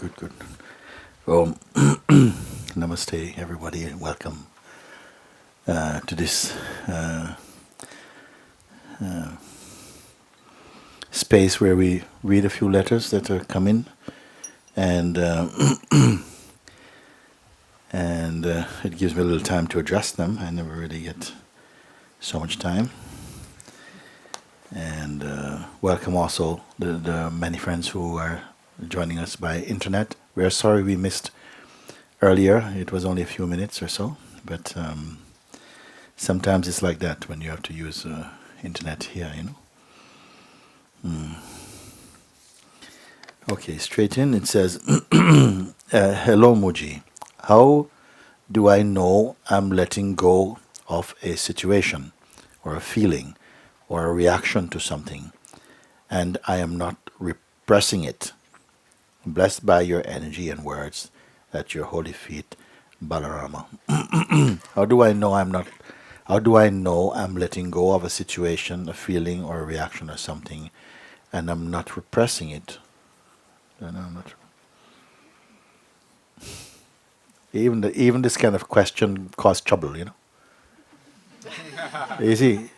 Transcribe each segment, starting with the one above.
Good, good. Well, Namaste, everybody, and welcome to this space where we read a few letters that are coming, and it gives me a little time to address them. I never really get so much time. And welcome also the many friends who are joining us by internet. We are sorry we missed earlier. It was only a few minutes or so, but sometimes it's like that when you have to use internet here, you know. Okay, straight in. It says, hello Mooji. How do I know I'm letting go of a situation or a feeling or a reaction to something and I am not repressing it? Blessed by your energy and words at your holy feet, Balarama. How do I know I'm letting go of a situation, a feeling or a reaction or something and I'm not repressing it? No, I'm not. Even this kind of question causes trouble, you know. You see,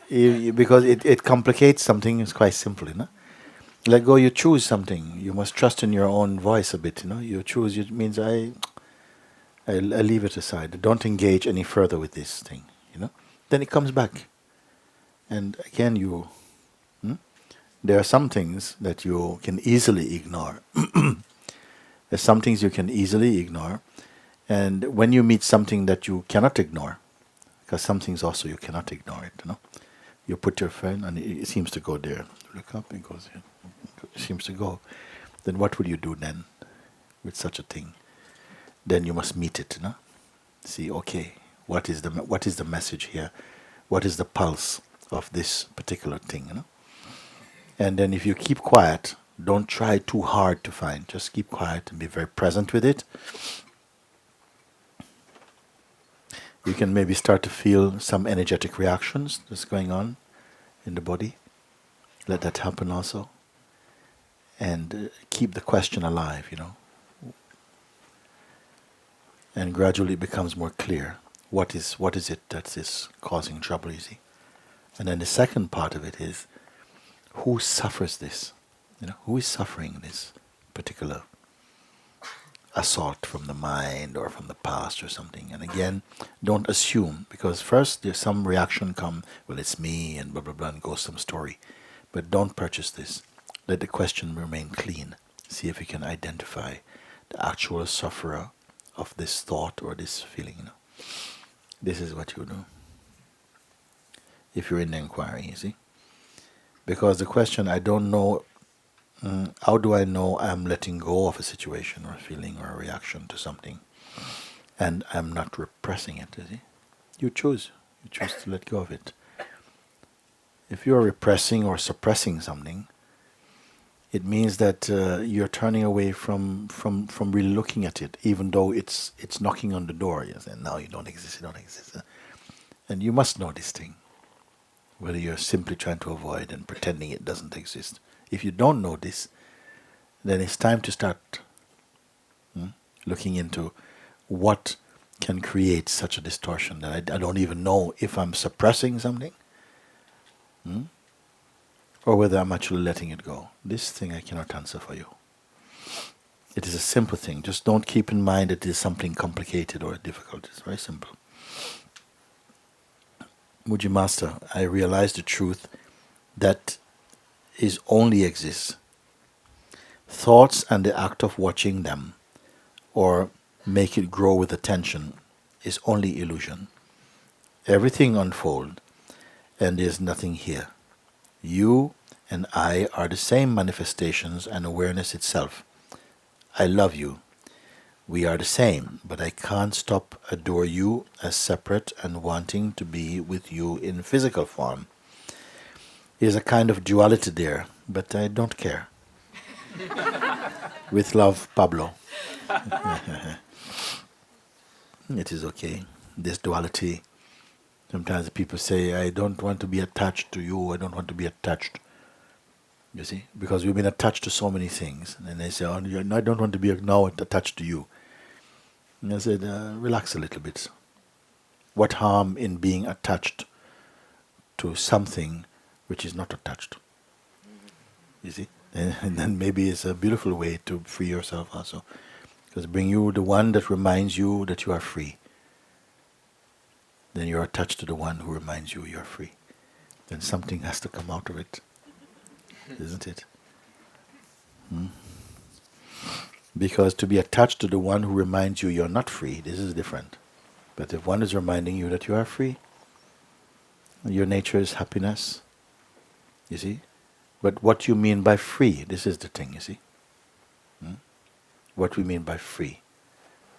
because it complicates something. It's quite simple, you know. Let go. You choose something. You must trust in your own voice a bit, you know. You choose. It means I leave it aside. Don't engage any further with this thing, you know. Then it comes back, and again there are some things that you can easily ignore. There's some things you can easily ignore, and when you meet something that you cannot ignore, because some things also you cannot ignore it, you know. You put your friend and it seems to go there. Look up, it goes here. It seems to go. Then what will you do then with such a thing? Then you must meet it, you know. See, okay, what is the message here? What is the pulse of this particular thing, you know? And then if you keep quiet, don't try too hard to find. Just keep quiet and be very present with it. You can maybe start to feel some energetic reactions that's going on in the body. Let that happen also. And keep the question alive, you know. And gradually it becomes more clear. What is it that is causing trouble, you see? And then the second part of it is, who suffers this? You know, who is suffering this particular assault from the mind or from the past or something? And again, don't assume, because first there's some reaction come, well, it's me and blah blah blah, and goes some story. But don't purchase this. Let the question remain clean. See if you can identify the actual sufferer of this thought or this feeling, you know. This is what you do if you're in the inquiry, you see. Because the question, I don't know, how do I know I'm letting go of a situation or a feeling or a reaction to something and I'm not repressing it, you see? You choose to let go of it. If you're repressing or suppressing something, it means that you're turning away from really looking at it, even though it's knocking on the door. Yes, and now you don't exist. And you must know this thing, whether you're simply trying to avoid and pretending it doesn't exist. If you don't know this, then it's time to start looking into what can create such a distortion that I don't even know if I'm suppressing something or whether I'm actually letting it go. This thing I cannot answer for you. It is a simple thing. Just don't keep in mind that it is something complicated or difficult. It's very simple. Mooji Master, I realize the truth that is only exists. Thoughts and the act of watching them or make it grow with attention is only illusion. Everything unfolds and there's nothing here. You and I are the same manifestations and awareness itself. I love you. We are the same, but I can't stop adore you as separate and wanting to be with you in physical form. There's a kind of duality there, but I don't care. With love, Pablo. It is okay. This duality. Sometimes people say, I don't want to be attached to you, I don't want to be attached. You see, because we've been attached to so many things, and they say, "Oh, I don't want to be now attached to you." And I said, "Relax a little bit. What harm in being attached to something which is not attached?" You see, and then maybe it's a beautiful way to free yourself also, because bring you the one that reminds you that you are free. Then you're attached to the one who reminds you you're free. Then something has to come out of it, isn't it? Because to be attached to the one who reminds you you're not free, this is different. But if one is reminding you that you are free, your nature is happiness, you see? But what you mean by free, this is the thing, you see? What we mean by free.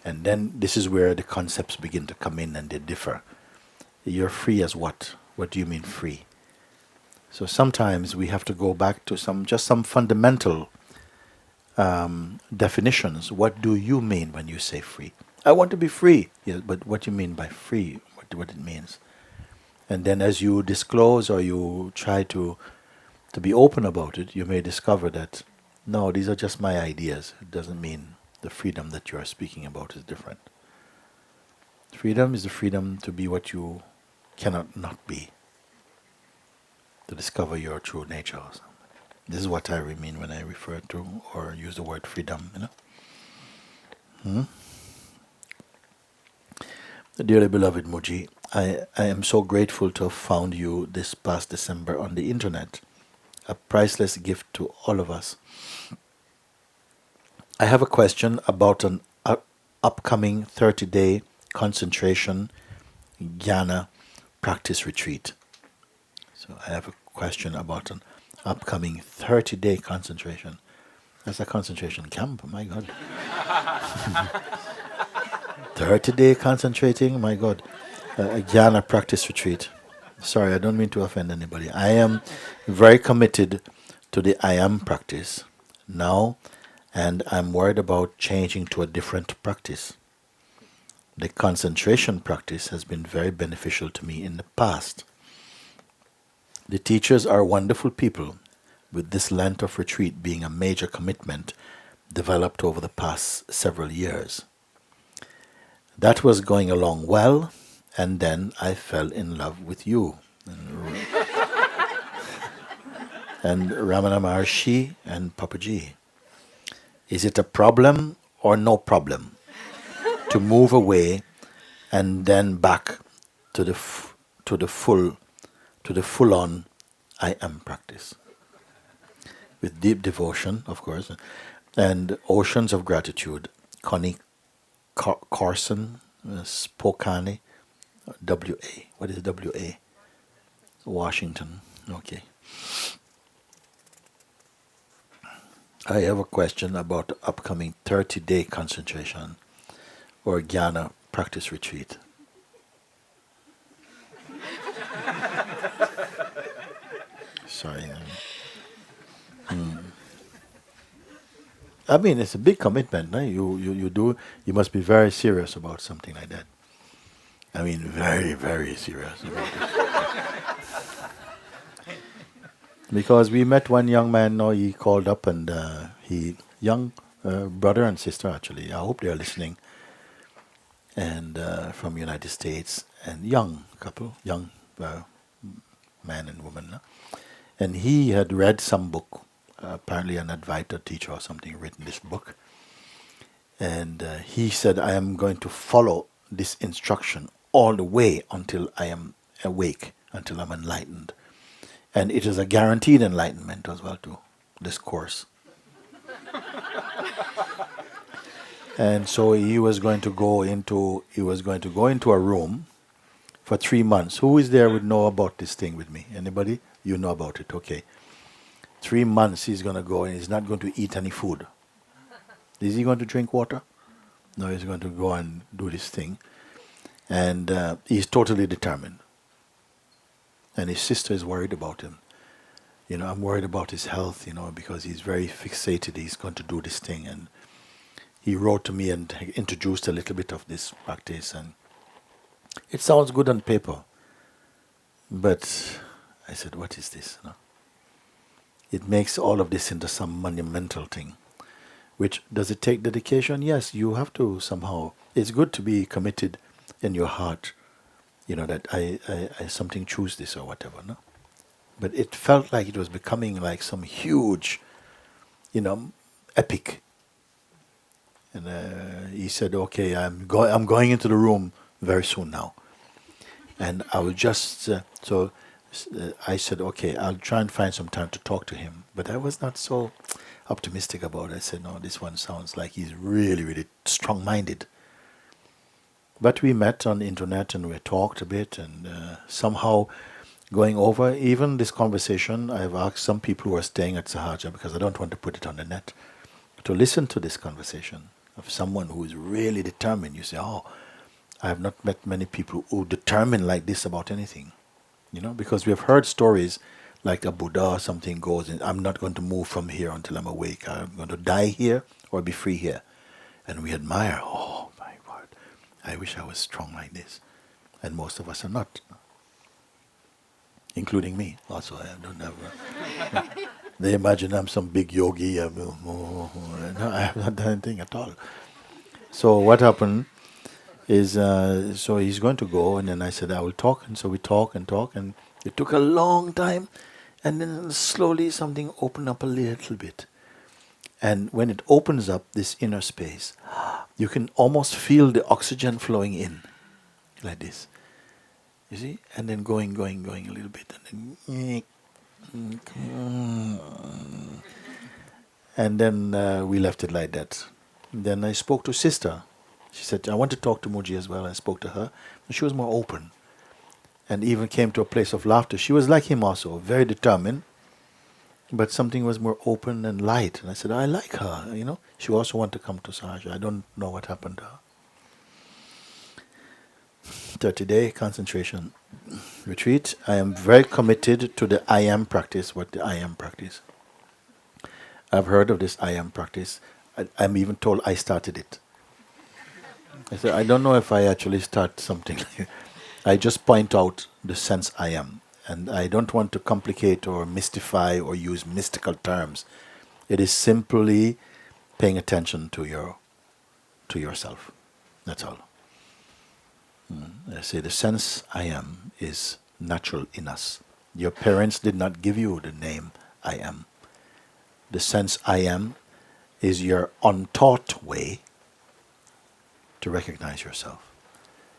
And then this is where the concepts begin to come in and they differ. You're free as what? What do you mean free? So sometimes we have to go back to some fundamental definitions. What do you mean when you say free? I want to be free. Yeah, but what do you mean by free? What it means? And then as you disclose or you try to be open about it, you may discover that, no, these are just my ideas. It doesn't mean the freedom that you are speaking about is different. Freedom is the freedom to be what you cannot not be. To discover your true nature. This is what I mean when I refer to or use the word freedom, Dearly beloved Mooji, I am so grateful to have found you this past December on the internet. A priceless gift to all of us. I have a question about an upcoming 30-day concentration jhana practice retreat. So I have a question about an upcoming 30-day concentration. That's a concentration camp, my God. 30-day concentrating, my God. A jhana practice retreat. Sorry, I don't mean to offend anybody. I am very committed to the I am practice now, and I'm worried about changing to a different practice. The concentration practice has been very beneficial to me in the past. The teachers are wonderful people, with this length of retreat being a major commitment developed over the past several years. That was going along well, and then I fell in love with you. And Ramana Maharshi and Papaji. Is it a problem or no problem to move away and then back to the full on I am practice? With deep devotion, of course, and oceans of gratitude. Connie Carson, Spokane, W.A. What is W.A.? Washington. Okay. I have a question about the upcoming 30-day concentration or jhana practice retreat. Sorry. I mean, it's a big commitment. No? You must be very serious about something like that. I mean, very, very serious about it. Because we met one young man, no, he called up and young brother and sister actually, I hope they are listening, and from United States, and young couple, young man and woman. No? And he had read some book, apparently an Advaita teacher or something written this book. And he said, I am going to follow this instruction all the way until I am awake, until I'm enlightened. And it is a guaranteed enlightenment as well too, this course. And so he was going to go into a room for 3 months. Who is there would know about this thing with me? Anybody? You know about it, okay. 3 months he's going to go and he's not going to eat any food. Is he going to drink water? No, he's going to go and do this thing. And he's totally determined. And his sister is worried about him. You know, I'm worried about his health, you know, because he's very fixated. He's going to do this thing. And he wrote to me and introduced a little bit of this practice. And it sounds good on paper. But I said, what is this? No? it makes all of this into some monumental thing. Which, does it take dedication? Yes, you have to somehow. It's good to be committed in your heart, that I something choose this or whatever, no? But it felt like it was becoming like some huge, epic. And he said, "Okay, I'm going into the room very soon now." And I will just I said, "Okay, I'll try and find some time to talk to him." But I was not so optimistic about it. I said, "No, this one sounds like he's really, really strong-minded." But we met on the internet and we talked a bit, and somehow going over even this conversation, I've asked some people who are staying at Sahaja, because I don't want to put it on the net, to listen to this conversation of someone who is really determined. You say, "Oh, I have not met many people who determine like this about anything." Because we have heard stories like a Buddha or something goes in, "I'm not going to move from here until I'm awake. I'm going to die here or be free here." And we admire, "Oh my God, I wish I was strong like this." And most of us are not. Including me, also. I don't have. They imagine I'm some big yogi. No, I have not done anything at all. So what happened is, so he's going to go, and then I said I will talk, and so we talk, and it took a long time, and then slowly something opened up a little bit, and when it opens up this inner space, you can almost feel the oxygen flowing in, like this. You see? And then going a little bit. And then we left it like that. Then I spoke to sister. She said, "I want to talk to Mooji as well." I spoke to her. And she was more open. And even came to a place of laughter. She was like him also, very determined. But something was more open and light. And I said, "I like her, She also wanted to come to Sahaja. I don't know what happened to her. 30-day concentration retreat. I am very committed to the I am practice. What the I am practice? I've heard of this I am practice. I'm even told I started it. I said, I don't know if I actually start something. I just point out the sense I am. And I don't want to complicate or mystify or use mystical terms. It is simply paying attention to yourself. That's all. I say the sense I am is natural in us. Your parents did not give you the name I am. The sense I am is your untaught way to recognize yourself.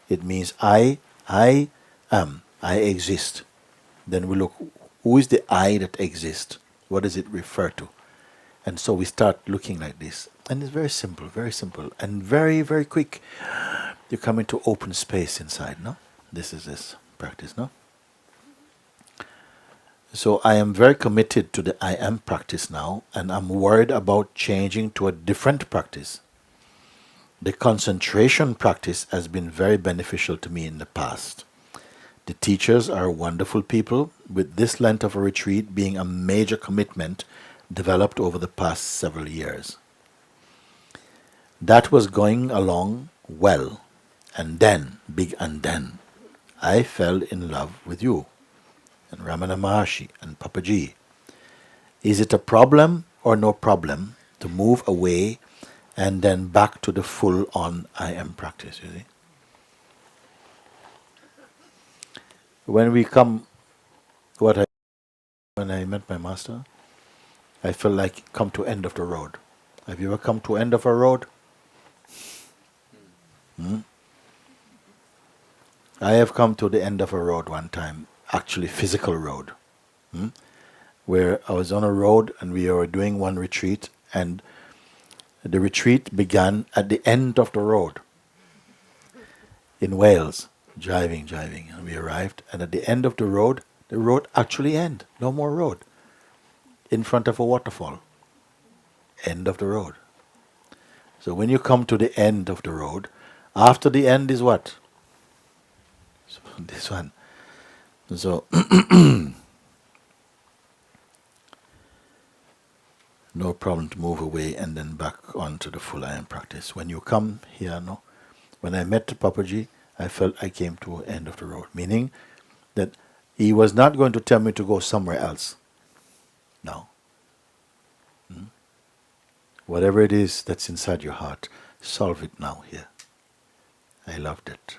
It means I am, I exist. Then we look, who is the I that exists? What does it refer to? And so we start looking like this. And it's very simple, and very, very quick. You come into open space inside, no? This is this practice, no? So I am very committed to the I am practice now, and I'm worried about changing to a different practice. The concentration practice has been very beneficial to me in the past. The teachers are wonderful people, with this length of a retreat being a major commitment developed over the past several years. That was going along well, and then, I fell in love with you, and Ramana Maharshi, and Papaji. Is it a problem or no problem to move away and then back to the full-on I am practice, you see? When I met my master, I felt like come to end of the road. Have you ever come to end of a road? I have come to the end of a road one time, actually physical road, where I was on a road and we were doing one retreat, and the retreat began at the end of the road in Wales, driving, and we arrived, and at the end of the road actually ended, no more road, in front of a waterfall, end of the road. So when you come to the end of the road, after the end is what? So this one. So no problem to move away and then back onto the full I am practice. When you come here, no? When I met Papaji, I felt I came to the end of the road, meaning that he was not going to tell me to go somewhere else. No. Whatever it is that's inside your heart, solve it now here. I loved it.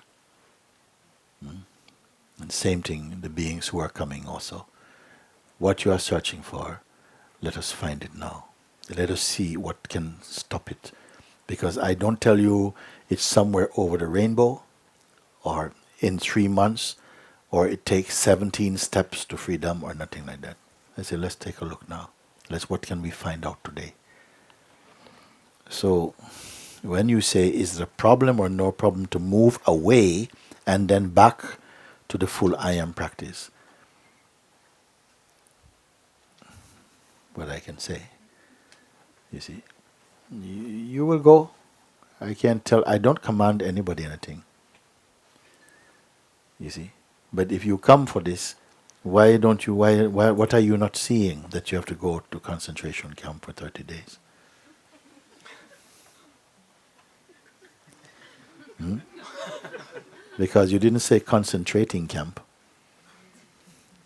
And same thing, the beings who are coming also. What you are searching for, let us find it now. Let us see what can stop it. Because I don't tell you it's somewhere over the rainbow, or in 3 months, or it takes 17 steps to freedom, or nothing like that. I say, let's take a look now. What can we find out today? So, when you say, is it a problem or no problem to move away and then back to the full I am practice? What I can say, you see, you will go. I can't tell, I don't command anybody anything. You see, but if you come for this, why don't you? Why? What are you not seeing that you have to go to concentration camp for 30 days? Because you didn't say concentrating camp.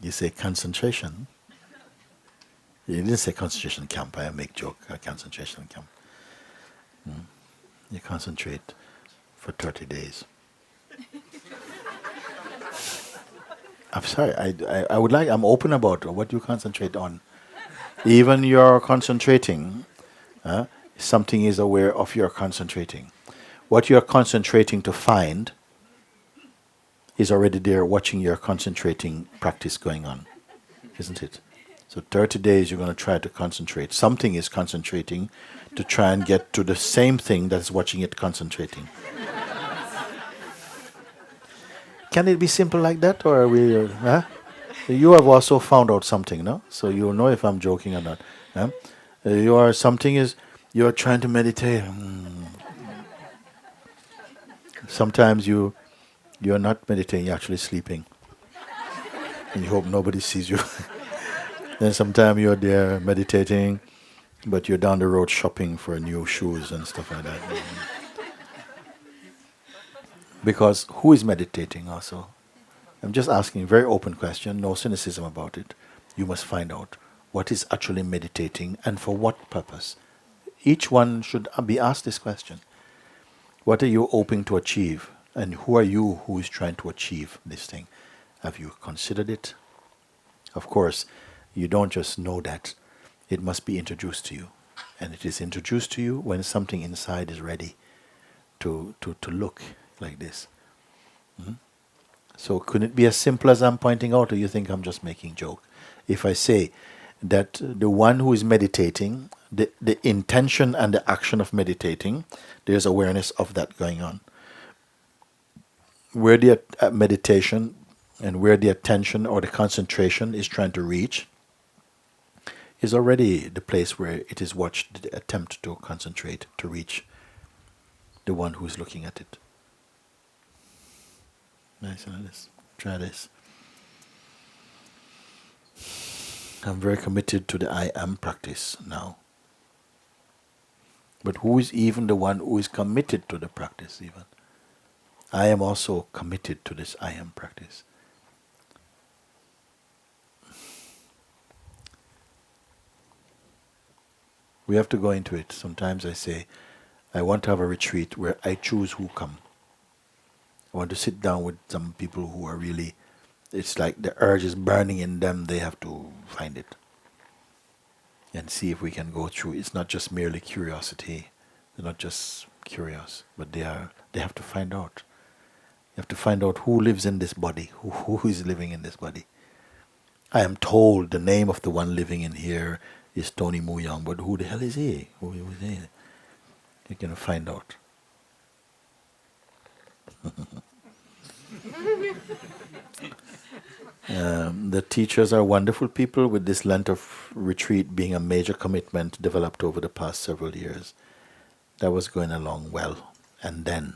You say concentration. You didn't say concentration camp. I make joke. Concentration camp. You concentrate for 30 days. I'm sorry. I would like. I'm open about what you concentrate on. Even you're concentrating, something is aware of your concentrating. What you're concentrating to find is already there, watching your concentrating practice going on, isn't it? So 30 days you're going to try to concentrate. Something is concentrating to try and get to the same thing that's watching it concentrating. Can it be simple like that, or are we? You have also found out something, no? So you'll know if I'm joking or not. You're trying to meditate. Sometimes you're not meditating, you're actually sleeping, and you hope nobody sees you. Then sometimes you're there meditating, but you're down the road shopping for new shoes and stuff like that. Because who is meditating also? I'm just asking a very open question, no cynicism about it. You must find out what is actually meditating and for what purpose. Each one should be asked this question. What are you hoping to achieve? And who are you who is trying to achieve this thing? Have you considered it? Of course, you don't just know that. It must be introduced to you. And it is introduced to you when something inside is ready to look like this. So could it be as simple as I'm pointing out, or you think I'm just making joke? If I say that the one who is meditating, the intention and the action of meditating, there's awareness of that going on. Where the meditation and where the attention or the concentration is trying to reach is already the place where it is watched, the attempt to concentrate, to reach the one who is looking at it. Nice, let's try this. I'm very committed to the I am practice now. But who is even the one who is committed to the practice even? I am also committed to this I am practice. We have to go into it. Sometimes I say, I want to have a retreat where I choose who come. I want to sit down with some people who are really, it's like the urge is burning in them, they have to find it. And see if we can go through. It's not just merely curiosity. They're not just curious, but they have to find out. You have to find out who lives in this body, who is living in this body. I am told the name of the one living in here is Tony Muyang, but who the hell is he? Who is he? You're going to find out. The teachers are wonderful people, with this length of retreat being a major commitment developed over the past several years. That was going along well. And then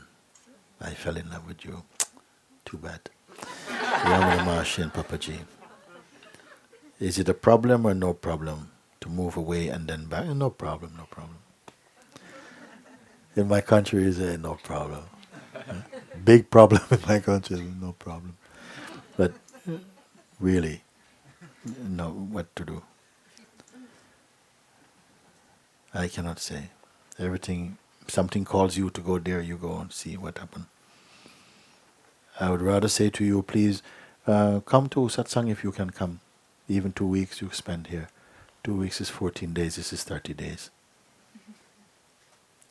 I fell in love with you. Too bad. Ramana Maharshi and Papaji. Is it a problem or no problem to move away and then back? No problem, no problem. In my country, is no problem. Big problem in my country, no problem. But really, know what to do. I cannot say. Everything, something calls you to go there, you go and see what happened. I would rather say to you, please come to Satsang if you can come. Even 2 weeks you spend here. 2 weeks is 14 days, this is 30 days.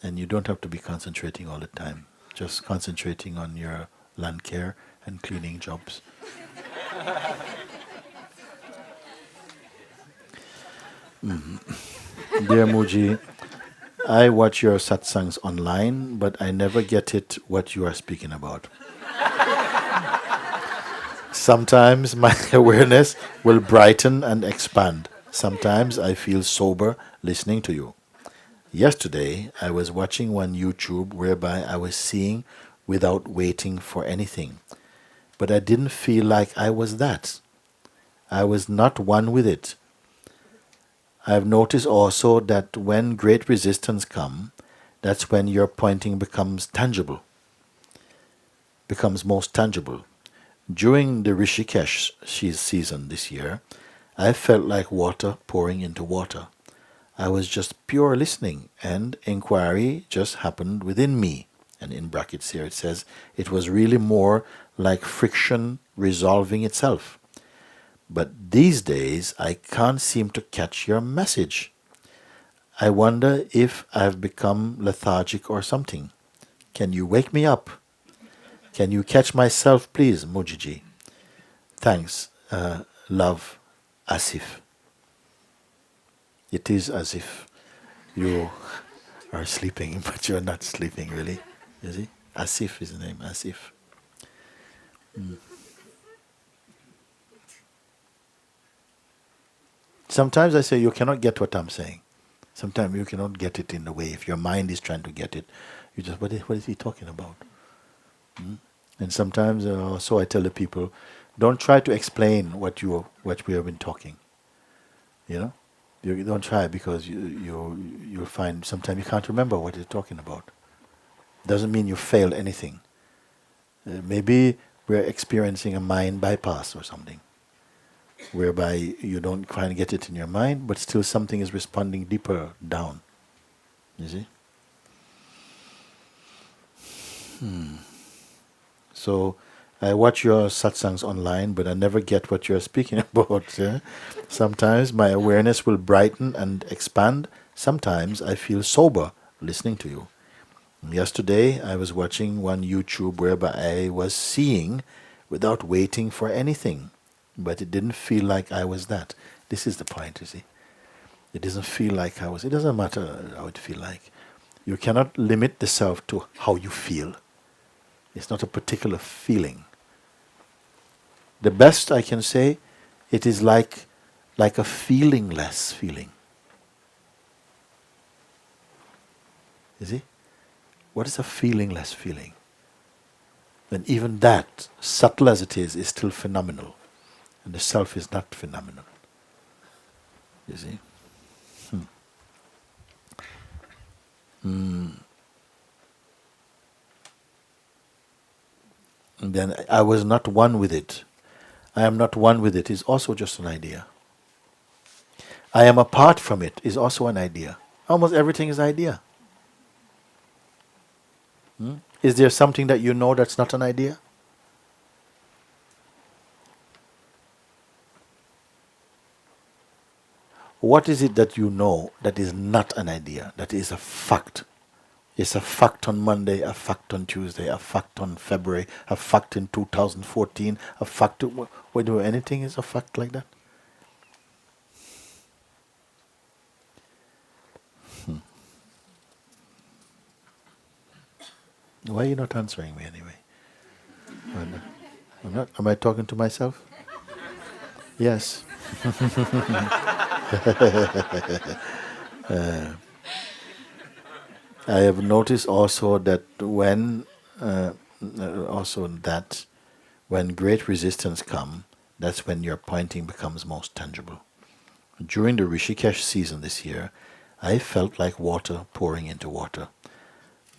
And you don't have to be concentrating all the time. Just concentrating on your land care and cleaning jobs. Dear Mooji, I watch your satsangs online, but I never get it what you are speaking about. Sometimes my awareness will brighten and expand. Sometimes I feel sober listening to you. Yesterday, I was watching one YouTube whereby I was seeing without waiting for anything. But I didn't feel like I was that. I was not one with it. I've noticed also that when great resistance comes, that's when your pointing becomes tangible, becomes most tangible. During the Rishikesh season this year, I felt like water pouring into water. I was just pure listening, and inquiry just happened within me. And in brackets here it says, it was really more like friction resolving itself. But these days, I can't seem to catch your message. I wonder if I've become lethargic or something. Can you wake me up? Can you catch myself, please, Mooji? Thanks. Love, Asif. It is as if you are sleeping, but you're not sleeping, really. You see? Asif is the name, Asif. Sometimes I say you cannot get what I'm saying. Sometimes you cannot get it in the way. If your mind is trying to get it, you just, what is he talking about? And sometimes also I tell the people, don't try to explain what we have been talking. You know? You don't try, because you'll find sometimes you can't remember what you're talking about. Doesn't mean you failed anything. Maybe we're experiencing a mind bypass or something, whereby you don't try and get it in your mind, but still something is responding deeper down. You see? So I watch your satsangs online, but I never get what you're speaking about. Yeah? Sometimes my awareness will brighten and expand. Sometimes I feel sober listening to you. Yesterday I was watching one YouTube whereby I was seeing without waiting for anything. But it didn't feel like I was that. This is the point, you see. It doesn't feel like I was. It doesn't matter how it feel like. You cannot limit the self to how you feel. It's not a particular feeling. The best I can say, it is like a feelingless feeling. You see? What is a feelingless feeling? And even that, subtle as it is still phenomenal. And the self is not phenomenal. You see? And then I was not one with it. I am not one with it is also just an idea. I am apart from it is also an idea. Almost everything is idea. Is there something that you know that's not an idea? What is it that you know that is not an idea, that is a fact? It's a fact on Monday, a fact on Tuesday, a fact on February, a fact in 2014, a fact... Whether anything is a fact like that? Why are you not answering me anyway? I'm not. Am I talking to myself? Yes. I have noticed also that when great resistance comes, that's when your pointing becomes most tangible. During the Rishikesh season this year, I felt like water pouring into water.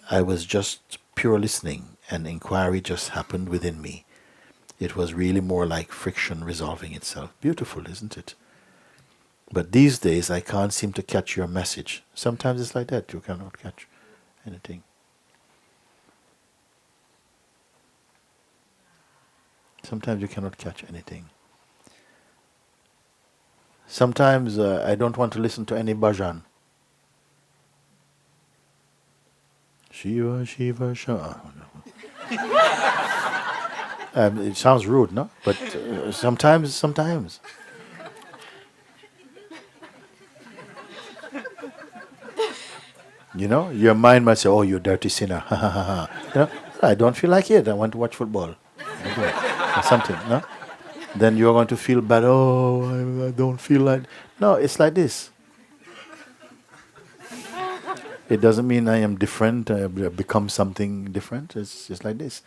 I was just pure listening, and inquiry just happened within me. It was really more like friction resolving itself. Beautiful, isn't it? But these days I can't seem to catch your message. Sometimes it's like that, you cannot catch anything. Sometimes you cannot catch anything. Sometimes I don't want to listen to any bhajan. Shiva, Shiva, Shiva. It sounds rude, no? But sometimes. You know, your mind might say, "Oh, you dirty sinner." You know, I don't feel like it. I want to watch football. Or something, no? Then you're going to feel bad. Oh, I don't feel like. No, it's like this. It doesn't mean I am different. I become something different. It's just like this.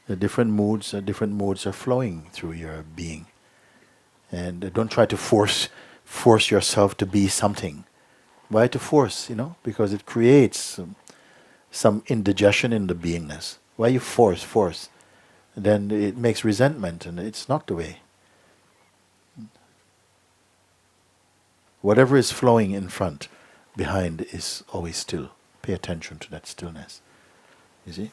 The different moods are flowing through your being, and don't try to force yourself to be something. Why to force? You know, because it creates some indigestion in the beingness. Why you force? Then it makes resentment, and it's not the way. Whatever is flowing in front, behind is always still. Pay attention to that stillness. You see?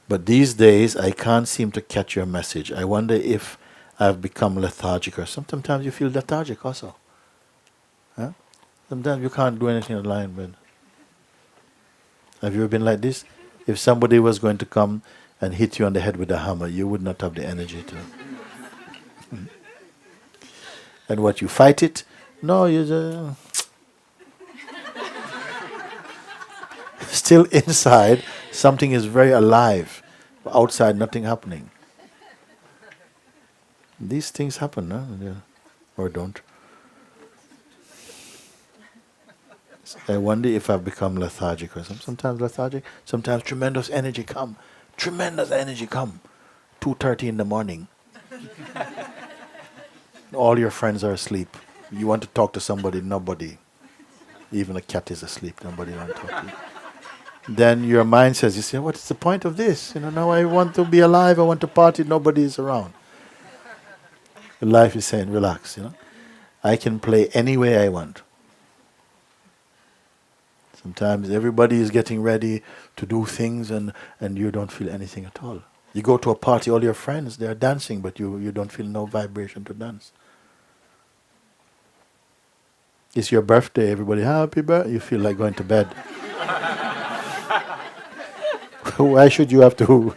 But these days I can't seem to catch your message. I wonder if I've become lethargic, or sometimes you feel lethargic also. Huh? Sometimes you can't do anything online, but have you ever been like this? If somebody was going to come and hit you on the head with a hammer, you would not have the energy to. And what, you fight it? No, you just still inside, something is very alive. Outside, nothing happening. These things happen, huh? Yeah. Or don't. I wonder if I've become lethargic or sometimes lethargic. Sometimes tremendous energy come. 2:30 in the morning. All your friends are asleep. You want to talk to somebody, nobody. Even a cat is asleep, nobody wants to talk to you. Then your mind says, you say, what is the point of this? You know, now I want to be alive, I want to party, nobody is around. Life is saying, relax, you know. I can play any way I want. Sometimes everybody is getting ready to do things and you don't feel anything at all. You go to a party, all your friends, they are dancing, but you don't feel no vibration to dance. It's your birthday, everybody, happy birthday, you feel like going to bed. Why should you have to?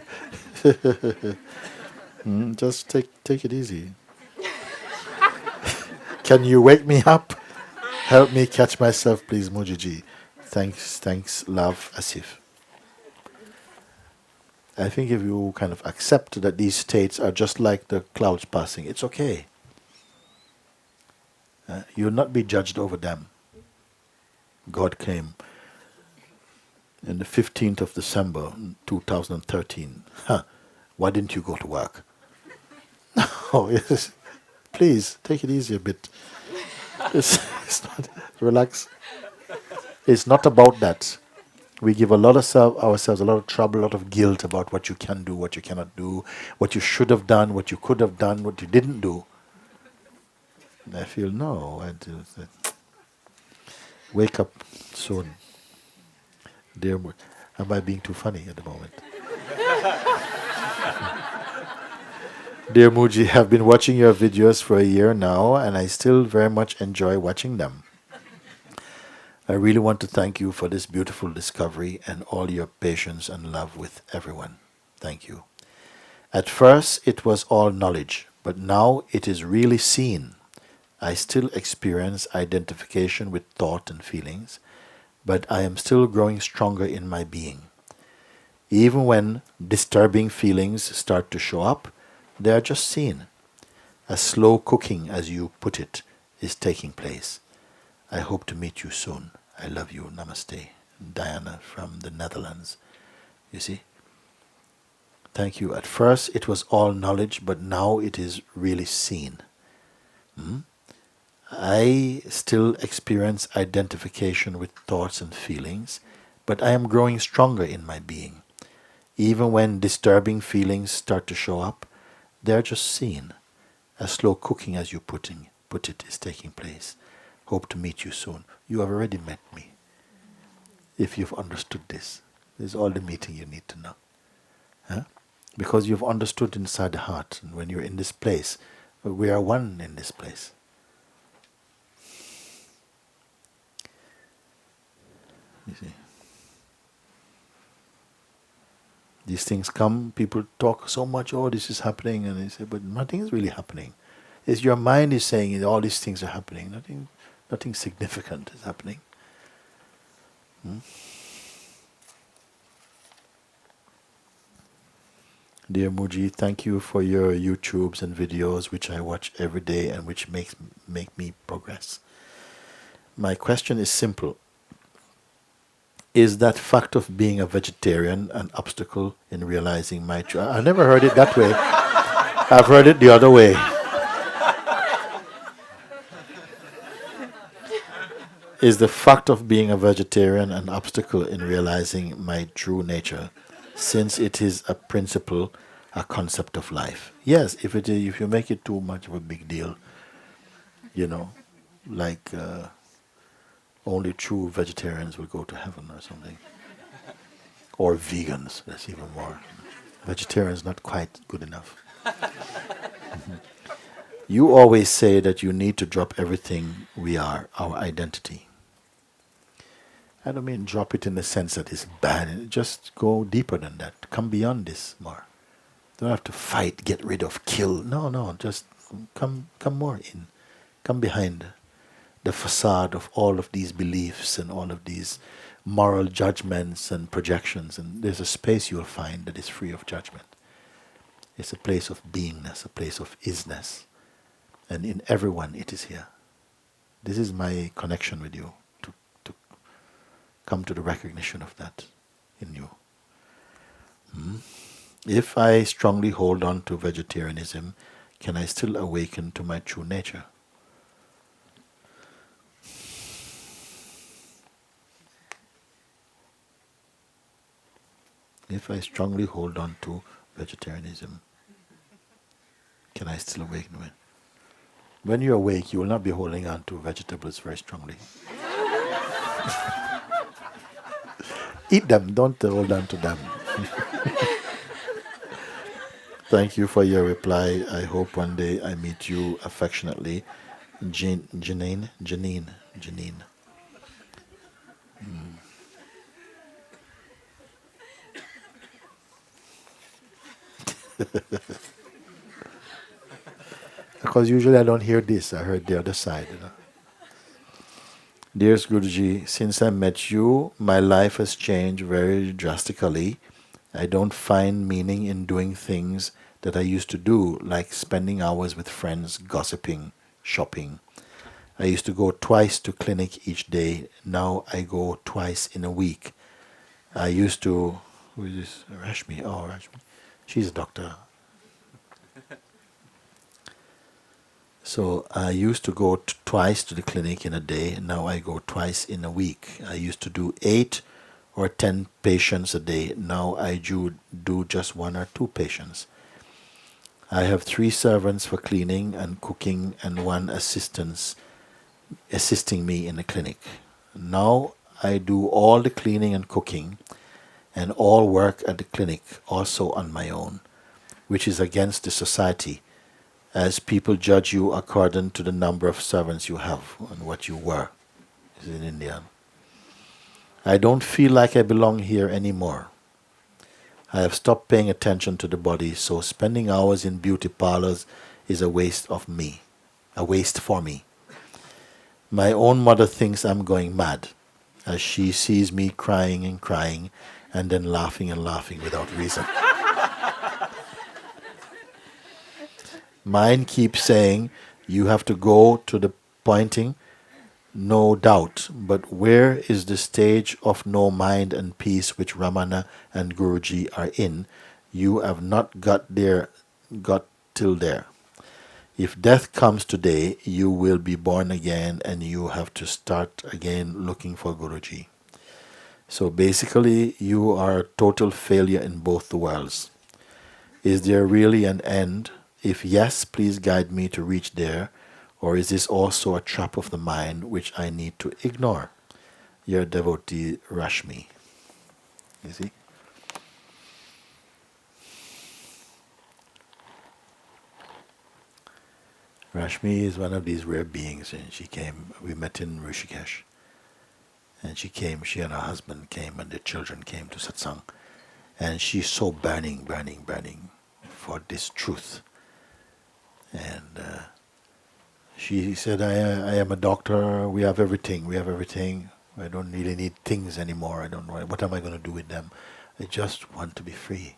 Just take it easy. Can you wake me up? Help me catch myself, please, Mooji. Thanks, love, Asif. I think if you kind of accept that these states are just like the clouds passing, it's okay. You'll not be judged over them. God came on the 15th of December 2013. Why didn't you go to work? No, yes. Please, take it easy a bit. It's not, relax. It's not about that. We give a lot of ourselves a lot of trouble, a lot of guilt about what you can do, what you cannot do, what you should have done, what you could have done, what you didn't do. And I feel, no, wake up soon. Dear, am I being too funny at the moment? Dear Mooji, have been watching your videos for a year now, and I still very much enjoy watching them. I really want to thank you for this beautiful discovery and all your patience and love with everyone. Thank you. At first, it was all knowledge, but now it is really seen. I still experience identification with thought and feelings, but I am still growing stronger in my being. Even when disturbing feelings start to show up, they are just seen. A slow cooking, as you put it, is taking place. I hope to meet you soon. I love you. Namaste. Diana from the Netherlands. You see? Thank you. At first it was all knowledge, but now it is really seen. I still experience identification with thoughts and feelings, but I am growing stronger in my being. Even when disturbing feelings start to show up, They're just seen. A slow cooking, as you put it, is taking place. Hope to meet you soon. You have already met me. If you've understood this, this is all the meeting you need to know. Huh? Because you've understood inside the heart, and when you're in this place, we are one in this place. You see. These things come, people talk so much, oh, this is happening, and they say, but nothing is really happening. It's your mind is saying all these things are happening. Nothing significant is happening. Dear Mooji, thank you for your YouTubes and videos which I watch every day and which make me progress. My question is simple. Is that fact of being a vegetarian an obstacle in realizing my truth? I never heard it that way. I've heard it the other way. Is the fact of being a vegetarian an obstacle in realizing my true nature, since it is a principle, a concept of life? Yes, if you make it too much of a big deal, like only true vegetarians will go to heaven or something. Or vegans, that's even more. Vegetarians not quite good enough. You always say that you need to drop everything we are, our identity. I don't mean drop it in the sense that it's bad. Just go deeper than that. Come beyond this more. Don't have to fight, get rid of, kill. No. Just come more in. Come behind the facade of all of these beliefs and all of these moral judgments and projections. And there's a space you'll find that is free of judgment. It's a place of beingness, a place of isness. And in everyone it is here. This is my connection with you, to come to the recognition of that in you. If I strongly hold on to vegetarianism, can I still awaken to my true nature? If I strongly hold on to vegetarianism, can I still awaken to it? When you're awake, you will not be holding on to vegetables very strongly. Eat them, don't hold on to them. Thank you for your reply. I hope one day I meet you affectionately. Janine. Because usually I don't hear this, I heard the other side. Dearest Guruji, since I met you, my life has changed very drastically. I don't find meaning in doing things that I used to do, like spending hours with friends, gossiping, shopping. I used to go twice to clinic each day. Now I go twice in a week. I used to... Who is this? Rashmi. Oh, Rashmi. She's a doctor. So I used to go twice to the clinic in a day. Now I go twice in a week. I used to do 8 or 10 patients a day. Now I do just 1 or 2 patients. I have 3 servants for cleaning and cooking and 1 assisting me in the clinic. Now I do all the cleaning and cooking and all work at the clinic also on my own, which is against the society, as people judge you according to the number of servants you have and what you were. This is in India. I don't feel like I belong here anymore. I have stopped paying attention to the body, so spending hours in beauty parlors is a waste for me. My own mother thinks I'm going mad, as she sees me crying and then laughing without reason. Mind keeps saying, you have to go to the pointing, no doubt, but where is the stage of no mind and peace which Ramana and Guruji are in? You have not got till there. If death comes today, you will be born again and you have to start again looking for Guruji. So basically, you are a total failure in both the worlds. Is there really an end If yes, please guide me to reach there, or is this also a trap of the mind which I need to ignore? Your devotee Rashmi. You see? Rashmi is one of these rare beings, and she came, we met in Rishikesh, and she and her husband came, and their children came to Satsang, and she's so burning, burning, burning for this truth. And she said, I am a doctor, we have everything, I don't really need things anymore, I don't know, what am I going to do with them? I just want to be free.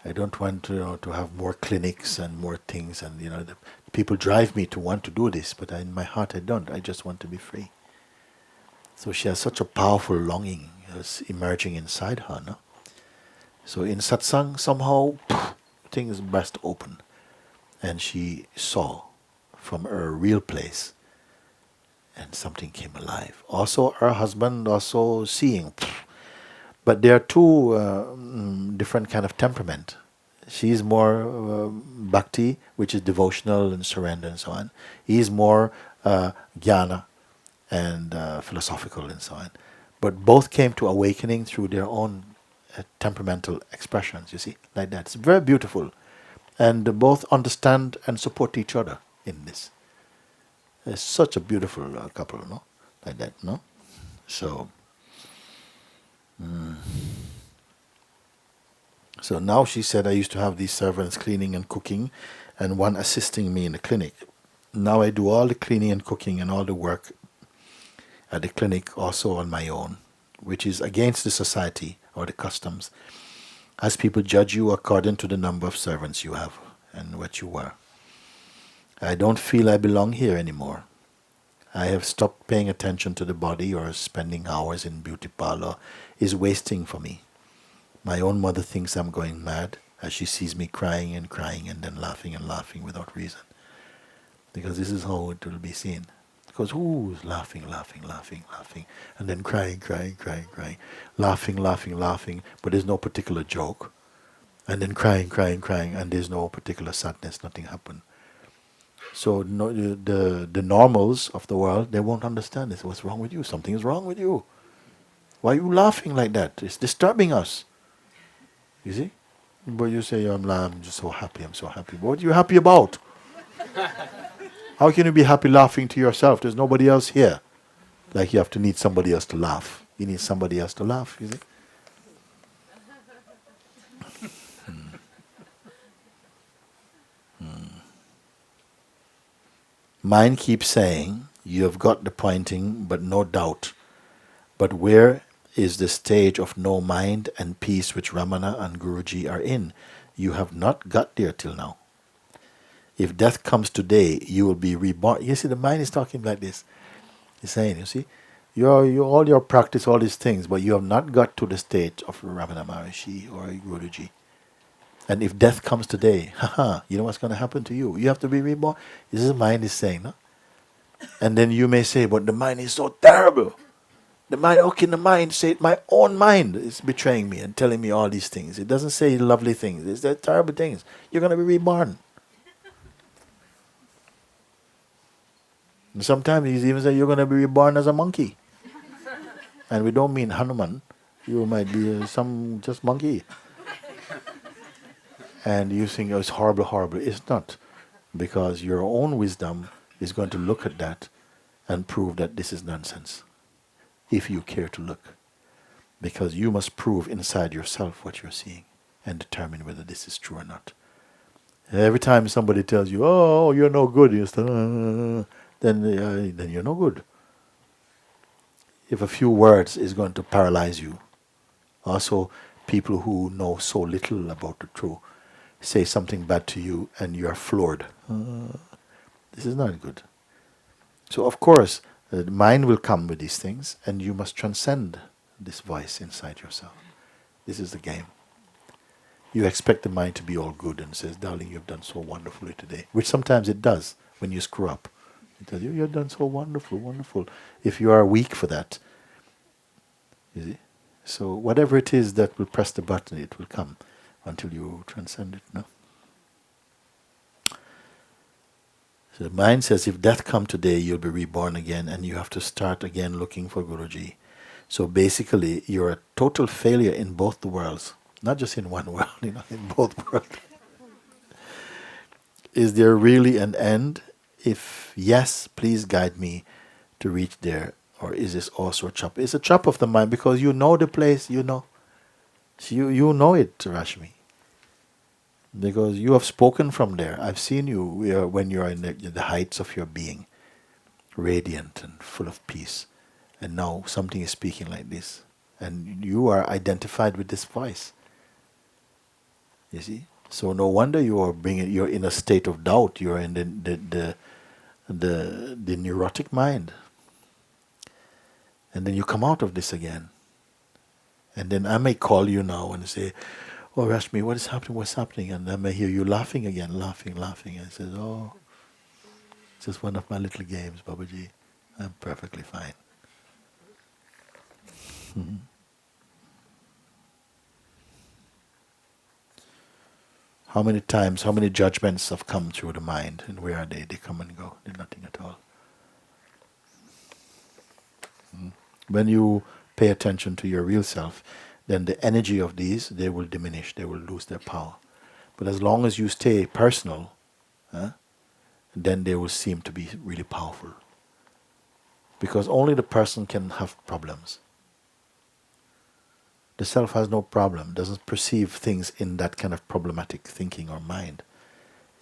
I don't want to have more clinics and more things, and the people drive me to want to do this, but in my heart I don't. I just want to be free. So she has such a powerful longing emerging inside her. No? So in satsang, somehow things burst open, and she saw from her real place, and something came alive. Also, her husband also seeing. But there are two different kind of temperament. She's more bhakti, which is devotional and surrender and so on. He's more jnana and philosophical and so on. But both came to awakening through their own temperamental expressions, you see, like that. It's very beautiful. And both understand and support each other in this. It's such a beautiful couple, no? Like that, no? So... So now she said, I used to have these servants cleaning and cooking and one assisting me in the clinic. Now I do all the cleaning and cooking and all the work at the clinic also on my own, which is against the society or the customs, as people judge you according to the number of servants you have and what you were. I don't feel I belong here anymore. I have stopped paying attention to the body, or spending hours in beauty parlor is wasting for me. My own mother thinks I'm going mad as she sees me crying and then laughing and laughing without reason. Because this is how it will be seen. Because who's laughing, and then crying, laughing, but there's no particular joke. And then crying, and there's no particular sadness, nothing happened. So the normals of the world, they won't understand this. What's wrong with you? Something is wrong with you. Why are you laughing like that? It's disturbing us. You see? But you say, I'm just so happy, I'm so happy. But what are you happy about? How can you be happy laughing to yourself? There's nobody else here. Like you have to need somebody else to laugh. You need somebody else to laugh, you see? Mind keeps saying, you have got the pointing, but no doubt. But where is the stage of no mind and peace which Ramana and Guruji are in? You have not got there till now. If death comes today, you will be reborn. You see, the mind is talking like this. He's saying, you see, all your practice, all these things, but you have not got to the stage of Ramana Maharishi or Guruji. And if death comes today, you know what's going to happen to you? You have to be reborn. This is the mind is saying, no? And then you may say, but the mind is so terrible. The mind, okay, the mind say, my own mind is betraying me and telling me all these things. It doesn't say lovely things. It's the terrible things. You're going to be reborn. And sometimes he's even say you're going to be reborn as a monkey. And we don't mean Hanuman. You might be some just monkey. And you think, oh, it's horrible, horrible. It's not. Because your own wisdom is going to look at that and prove that this is nonsense. If you care to look. Because you must prove inside yourself what you're seeing and determine whether this is true or not. Every time somebody tells you, oh, you're no good, you say, then you're no good. If a few words is going to paralyze you, also people who know so little about the truth say something bad to you and you are floored. This is not good. So of course, the mind will come with these things and you must transcend this voice inside yourself. This is the game. You expect the mind to be all good and says, darling, you've done so wonderfully today. Which sometimes it does when you screw up. It tells you, you've done so wonderful, wonderful. If you are weak for that, you see? So whatever it is that will press the button, it will come until you transcend it, no? So the mind says, if death come today, you'll be reborn again, and you have to start again looking for Guruji. So basically, you're a total failure in both the worlds, not just in one world, in both worlds. Is there really an end? If yes, please guide me to reach there. Or is this also a trap? It's a trap of the mind because you know the place, you know. You know it, Rashmi. Because you have spoken from there. I've seen you when you are in the heights of your being, radiant and full of peace. And now something is speaking like this. And you are identified with this voice. You see? So no wonder you're in a state of doubt. You're in the neurotic mind. And then you come out of this again. And then I may call you now and say, oh, Rashmi, what is happening? What's happening? And I may hear you laughing again, laughing. And I says, oh, it's just one of my little games, Babaji. I'm perfectly fine. Mm-hmm. How many times, how many judgments have come through the mind, and where are they? They come and go. They're nothing at all. When you pay attention to your real self, then the energy of these, they will diminish, they will lose their power. But as long as you stay personal, then they will seem to be really powerful. Because only the person can have problems. The self has no problem, doesn't perceive things in that kind of problematic thinking or mind.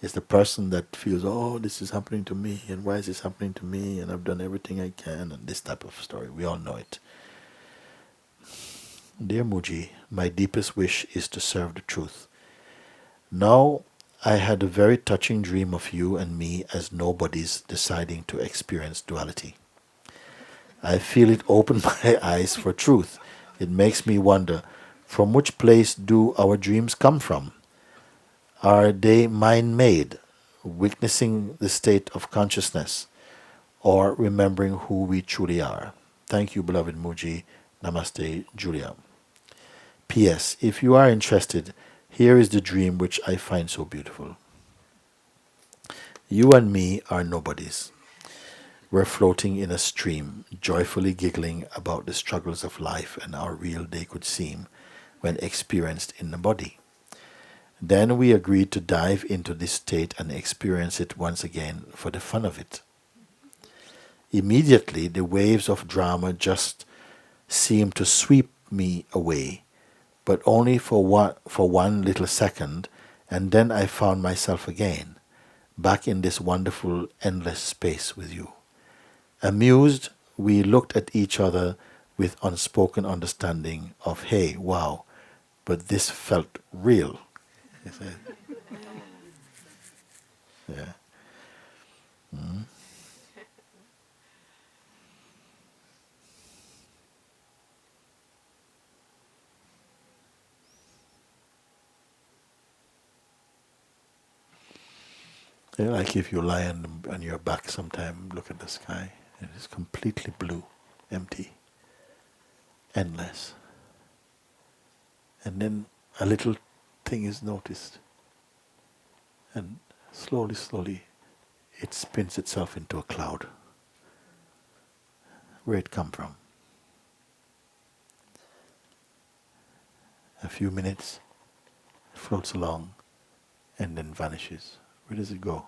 It's the person that feels, oh, this is happening to me, and why is this happening to me, and I've done everything I can, and this type of story. We all know it. Dear Mooji, my deepest wish is to serve the truth. Now, I had a very touching dream of you and me as nobodies deciding to experience duality. I feel it open my eyes for truth. It makes me wonder, from which place do our dreams come from? Are they mind-made, witnessing the state of consciousness, or remembering who we truly are? Thank you, beloved Mooji. Namaste, Julia. P.S. If you are interested, here is the dream which I find so beautiful. You and me are nobodies. We're floating in a stream, joyfully giggling about the struggles of life and how real they could seem when experienced in the body. Then we agreed to dive into this state and experience it once again for the fun of it. Immediately, the waves of drama just seemed to sweep me away, but only for one little second, and then I found myself again, back in this wonderful, endless space with you. Amused, we looked at each other with unspoken understanding of, hey, wow, but this felt real. Yeah. Mm. Yeah, like if you lie on your back sometime, look at the sky. It is completely blue, empty, endless. And then a little thing is noticed. And slowly, slowly, it spins itself into a cloud. Where it come from? A few minutes, it floats along, and then vanishes. Where does it go?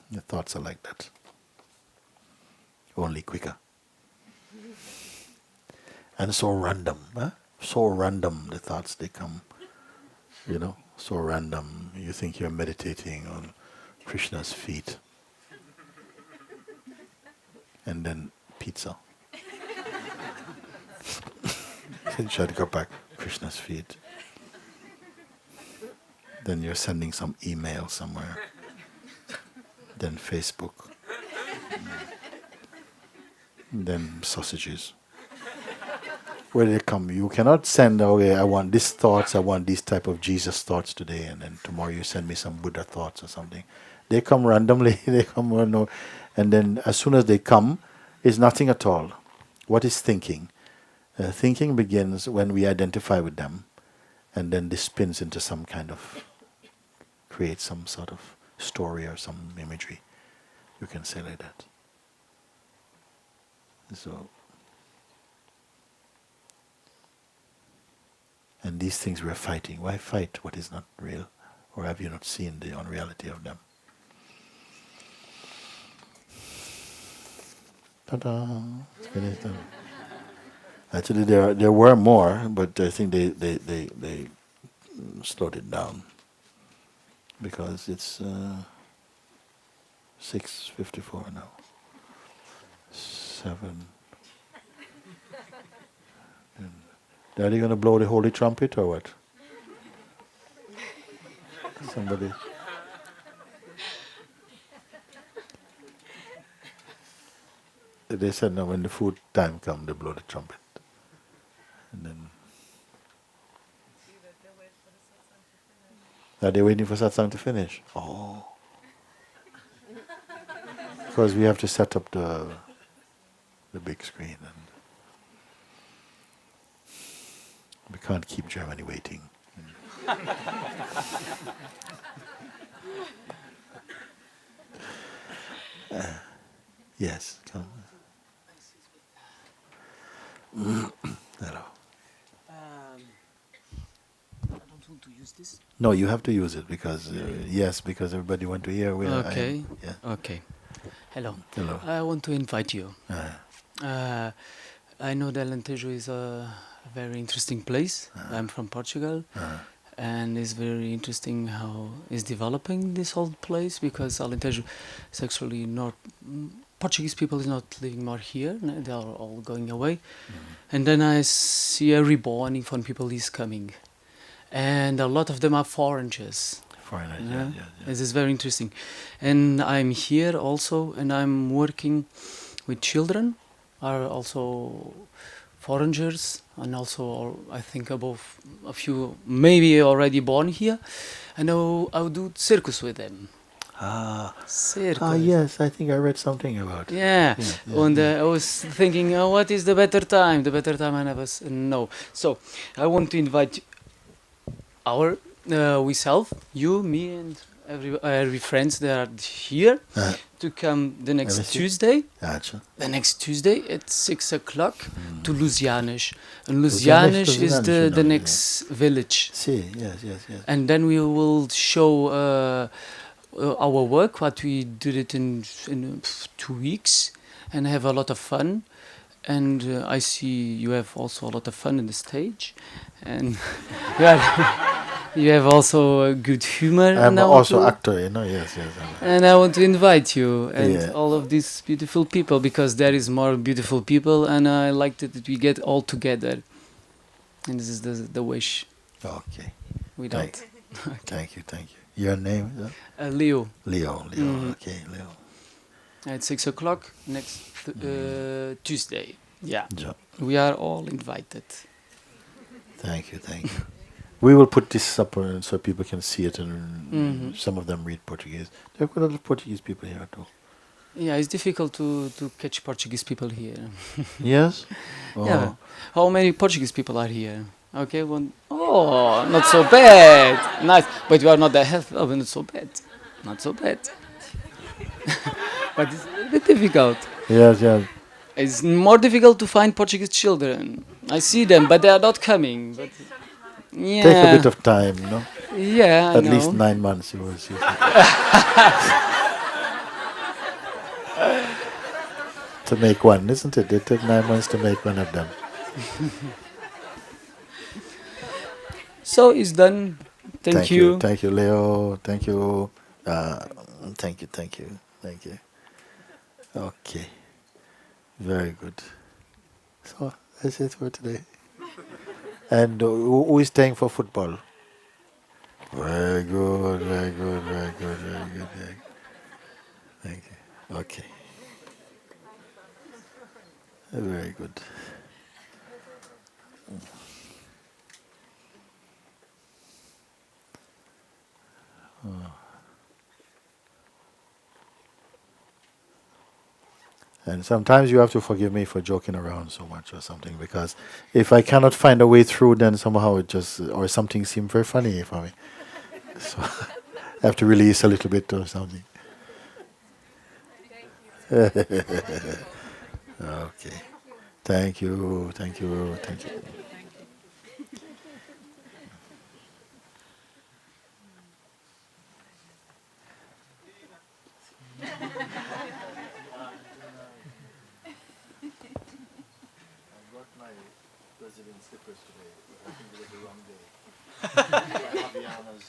The thoughts are like that. Only quicker. And so random. So random the thoughts, they come. So random. You think you're meditating on Krishna's feet. And then pizza. And try to go back, Krishna's feet. Then you're sending some email somewhere. Then Facebook. Then sausages. Where do they come? You cannot send, okay, I want these thoughts, I want these type of Jesus thoughts today, and then tomorrow you send me some Buddha thoughts or something. They come randomly, they come, and then as soon as they come, it's nothing at all. What is thinking? Thinking begins when we identify with them, and then this spins into some kind of, creates some sort of story or some imagery. You can say like that. So, and these things we're fighting. Why fight what is not real? Or have you not seen the unreality of them? Ta-da! It's finished. Actually, there were more, but I think they slowed it down because it's 6:54 now. 7. Are they going to blow the holy trumpet or what? Somebody. They said no, when the food time comes, they blow the trumpet. And then. Are they waiting for Satsang to finish? Oh. Because we have to set up the big screen and we can't keep Germany waiting. Yes, come. Hello. I don't want to use this. No, you have to use it because yes, because everybody want to hear. Okay. Yeah. Okay. Hello. Hello. I want to invite you. I know that Alentejo is a very interesting place. I'm from Portugal, and it's very interesting how it's developing this whole place because Alentejo is actually not. Portuguese people is not living more here. They are all going away, and then I see a reborn from people is coming, and a lot of them are foreigners. Foreigners, yeah. This is very interesting, and I'm here also, and I'm working with children, are also foreigners, and also I think above a few maybe already born here, and I'll do circus with them. Circus. Yes, I think I read something about it. Yeah. And I was thinking, what is the better time? The better time I never know. So I want to invite our you, me, and every friends that are here to come the next Tuesday. The next Tuesday at 6 o'clock to Lusianes. And Lusianes is the next village. Yes. And then we will show our work, what we did it in 2 weeks, and have a lot of fun. And I see you have also a lot of fun on the stage, and you have also a good humor. I'm also actor, yes. And I want to invite you and all of these beautiful people because there is more beautiful people, and I like that we get all together. And this is the wish. Okay. Without. Thank you. Your name? Leo. Leo. Okay, Leo. At 6 o'clock next Tuesday. Yeah. We are all invited. Thank you. We will put this up so people can see it, and some of them read Portuguese. There are quite a lot of Portuguese people here too. Yeah, it's difficult to catch Portuguese people here. Yes? Oh. Yeah. How many Portuguese people are here? Okay, one. Oh, not so bad. Nice. But you are not that healthy. Oh, not so bad. Not so bad. But it's a little bit difficult. Yes. It's more difficult to find Portuguese children. I see them, but they are not coming. But yeah. Take a bit of time, no? Yeah, At least 9 months you will see. To make one, isn't it? It take 9 months to make one of them. So it's done. Thank you. Thank you, Leo. Thank you. Thank you. Okay. Very good. So that's it for today. And who is staying for football? Very good. Thank you. Okay. Very good. And sometimes you have to forgive me for joking around so much or something, because if I cannot find a way through, then somehow it just, or something seems very funny for me. So Have to release a little bit or something. Okay. Thank you, thank you, thank you. I got my Brazilian slippers today, but I think it was the wrong day. Fabiana's,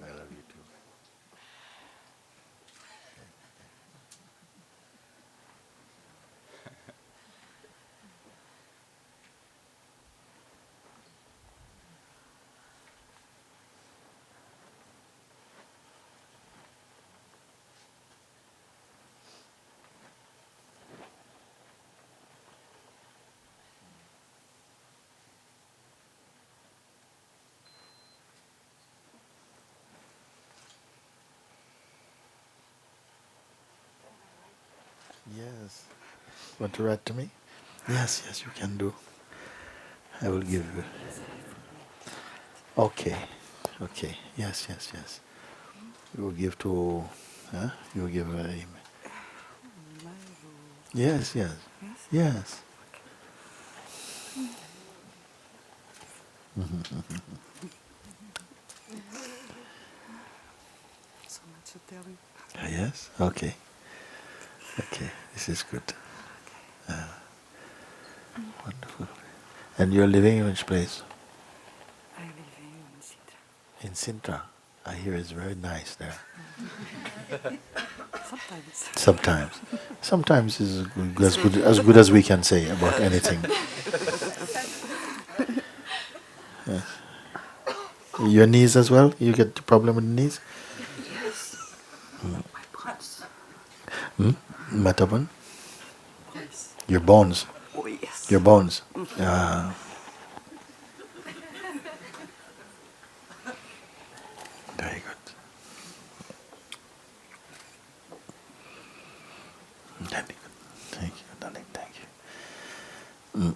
I love you too. Yes. Want to write to me? Yes, yes, you can do. I will give you. Okay, okay. Yes, yes, yes. You will give to. Huh? You will give a. Yes, yes, yes. So much to tell you. Yes. Okay. Okay. This is good. Wonderful. And you're living in which place? I live in Sintra. In Sintra. I hear it's very nice there. Sometimes. Sometimes. Sometimes is as good as we can say about anything. Yes. Your knees as well? You get the problem with the knees? Yes. My bones. Hmm? Mataban? Yes. Your bones. Oh, yes. Your bones. Very good. Very good. Thank you, darling. Thank you. Mm.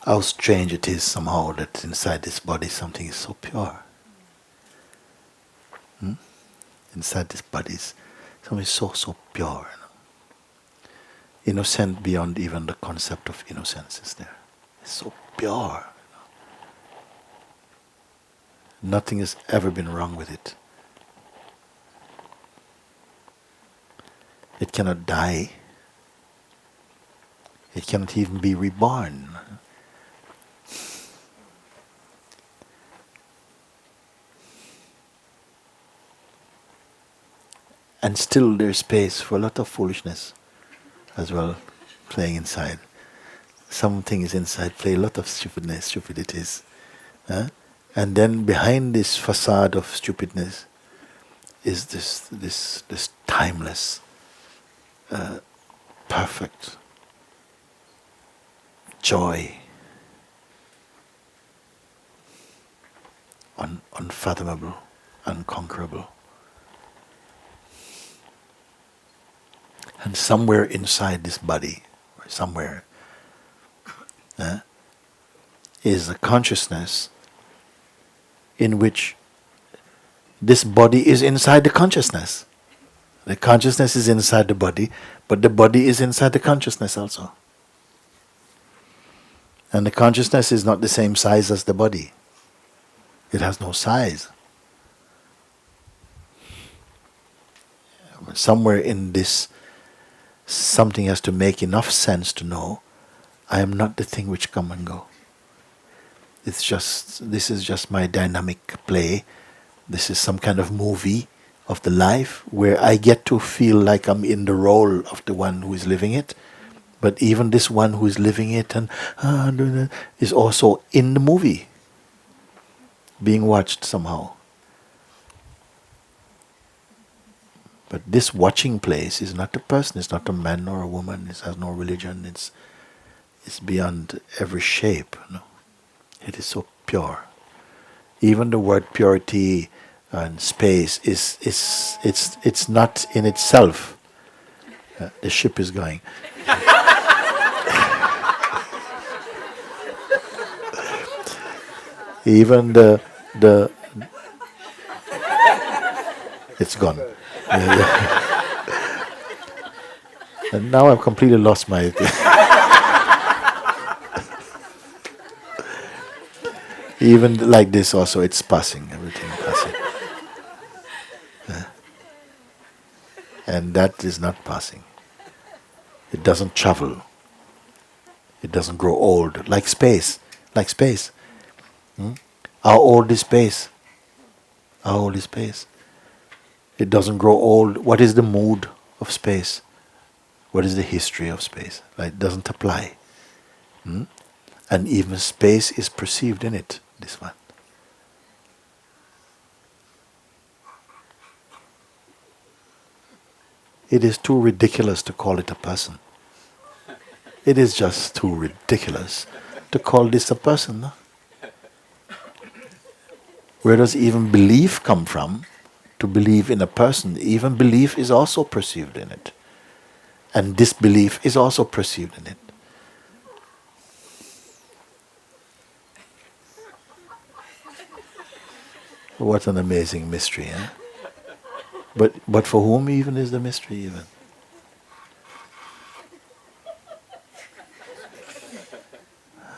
How strange it is somehow that inside this body something is so pure. Hmm? inside this body is something so pure. Innocent beyond even the concept of innocence is there. It's so pure. Nothing has ever been wrong with it. It cannot die. It cannot even be reborn. And still there's space for a lot of foolishness as well playing inside. Something is inside, play a lot of stupidities. And then behind this facade of stupidness is this timeless, perfect joy, unfathomable, unconquerable. And somewhere inside this body, somewhere, is a consciousness in which this body is inside the consciousness. The consciousness is inside the body, but the body is inside the consciousness also. And the consciousness is not the same size as the body. It has no size. Somewhere in this, something has to make enough sense to know I am not the thing which come and go. This is just my dynamic play. This is some kind of movie of the life where I get to feel like I'm in the role of the one who is living it. But even this one who is living it and is also in the movie, being watched somehow. But this watching place is not a person, it's not a man or a woman, it has no religion, it's beyond every shape. No? It is so pure. Even the word purity and space it's not in itself. The ship is going. Even the it's gone. And now I've completely lost my even like this also it's passing, everything passing. And that is not passing. It doesn't travel. It doesn't grow old. Like space. How old is space? How old is space? It doesn't grow old. What is the mood of space? What is the history of space? It doesn't apply. And even space is perceived in it, this one. It is too ridiculous to call it a person. It is just too ridiculous to call this a person. No? Where does even belief come from? To believe in a person, even belief is also perceived in it. And disbelief is also perceived in it. What an amazing mystery, eh? But for whom even is the mystery even?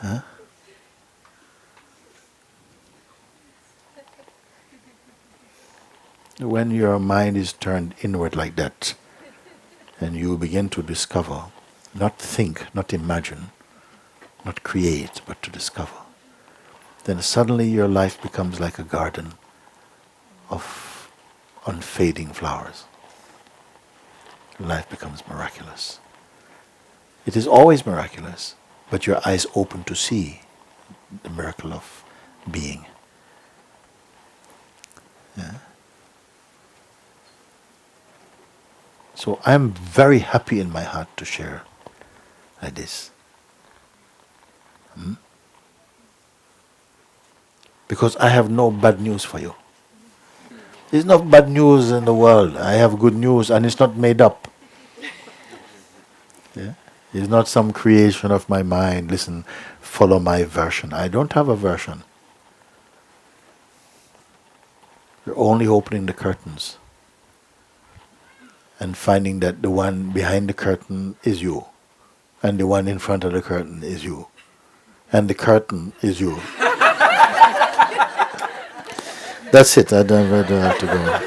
Huh? When your mind is turned inward like that, and you begin to discover, not think, not imagine, not create, but to discover, then suddenly your life becomes like a garden of unfading flowers. Life becomes miraculous. It is always miraculous, but your eyes open to see the miracle of being. Yeah. So I'm very happy in my heart to share like this. Because I have no bad news for you. There's no bad news in the world. I have good news and it's not made up. Yeah? It's not some creation of my mind. Listen, follow my version. I don't have a version. You're only opening the curtains. and finding that the one behind the curtain is you, and the one in front of the curtain is you, and the curtain is you. That's it. I don't have to go.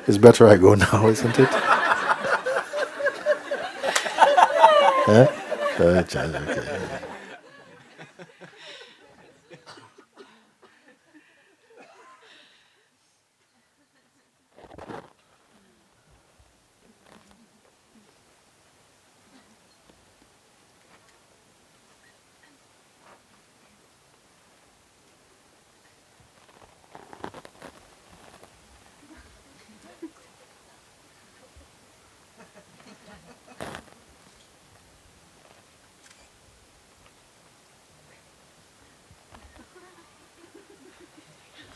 It's better I go now, isn't it? Huh? Okay.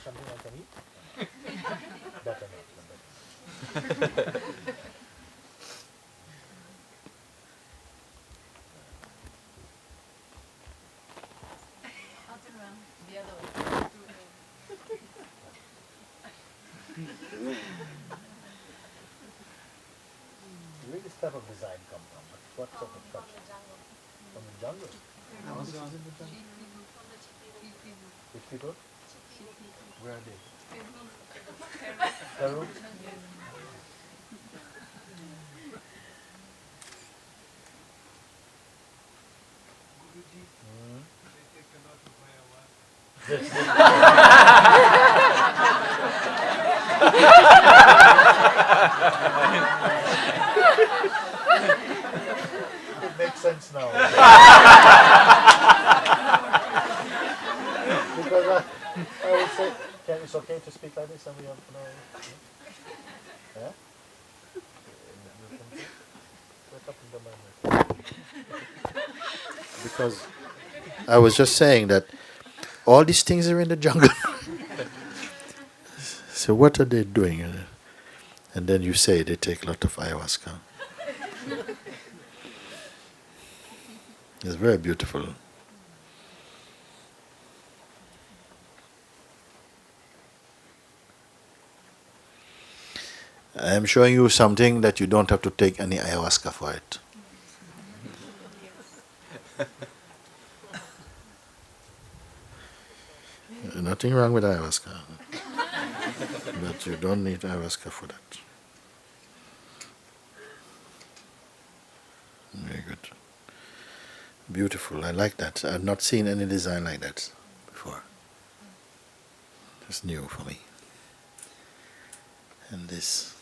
Something I can eat? Better not. Where does this type of design come from? What sort of structure? From the jungle? This is in the jungle? Which people? Where are they? Peru? It makes sense now. Because I would say, it's okay to speak like this and we have no... Yeah? Because I was just saying that all these things are in the jungle. So what are they doing? And then you say they take a lot of ayahuasca. It's very beautiful. I am showing you something that you don't have to take any ayahuasca for it. Nothing wrong with ayahuasca. But you don't need ayahuasca for that. Very good. Beautiful. I like that. I've not seen any design like that before. It's new for me. And this,